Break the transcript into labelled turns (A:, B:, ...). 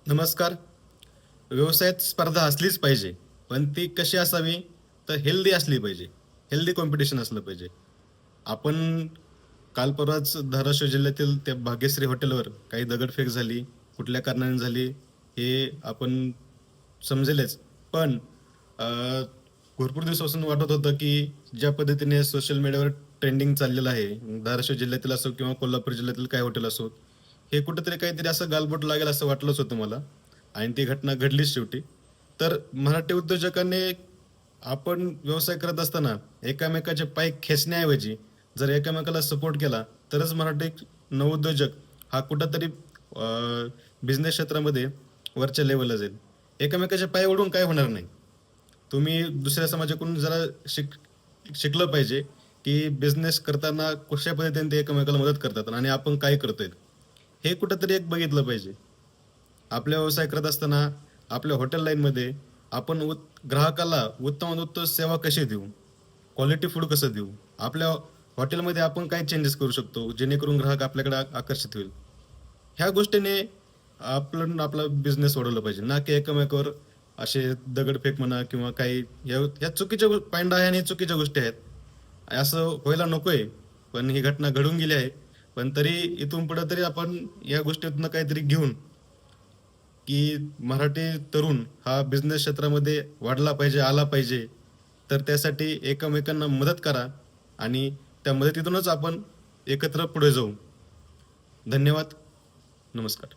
A: नमस्कार. व्यवसायात स्पर्धा असलीच पाहिजे, पण ती कशी असावी? तर हेल्दी असली पाहिजे. हेल्दी कॉम्पिटिशन असलं पाहिजे. आपण काल परवाच धाराशिव जिल्ह्यातील त्या भाग्यश्री हॉटेलवर काही दगडफेक झाली, कुठल्या कारणाने झाली हे आपण समजेलच. पण अ, भरपूर दिवसापासून वाटत होतं, की ज्या पद्धतीने सोशल मीडियावर ट्रेंडिंग चाललेलं आहे, धाराशिव जिल्ह्यातील असो किंवा कोल्हापूर जिल्ह्यातील काही हॉटेल असो, हे कुठेतरी काहीतरी असं गालबोट लागेल असं वाटलंच होतं मला आणि ती घटना घडलीच शेवटी. तर मराठी उद्योजकांनी आपण व्यवसाय करत असताना एकामेकाचे पाय खेचण्याऐवजी जर एकमेकाला सपोर्ट केला, तरच मराठी नवउद्योजक हा कुठेतरी बिझनेस क्षेत्रामध्ये वरच्या लेव्हलला जाईल. एकामेकाचे पाय ओढून काय होणार नाही. तुम्ही दुसऱ्या समाजाकडून जरा शिकलं पाहिजे, की बिझनेस करताना कशा पद्धतीने ते एकमेकाला मदत करतात आणि आपण काय करतोय. हे कुठेतरी एक बघितलं पाहिजे. आपला व्यवसाय करत असताना आपल्या हॉटेल लाईनमध्ये आपण ग्राहकाला उत्तमात उत्तम सेवा कशी देऊ, क्वालिटी फूड कसं देऊ, आपल्या हॉटेलमध्ये आपण काय चेंजेस करू शकतो, जेणेकरून ग्राहक आपल्याकडे आकर्षित होईल. ह्या गोष्टीने आपण आपला बिझनेस वाढवला पाहिजे, ना की एकमेकावर असे दगडफेक म्हणा किंवा काही ह्या चुकीच्या पायंडा आहे आणि चुकीच्या गोष्टी आहेत. असं व्हायला नकोय, पण ही घटना घडून गेली आहे. पण तरी इथून पुढे तरी आपण या गोष्टीतनं काहीतरी घेऊन, की मराठी तरुण हा बिझनेस क्षेत्रामध्ये वाढला पाहिजे, आला पाहिजे. तर त्यासाठी एकमेकांना मदत करा आणि त्या मदतीतूनच आपण एकत्र पुढे जाऊ. धन्यवाद. नमस्कार.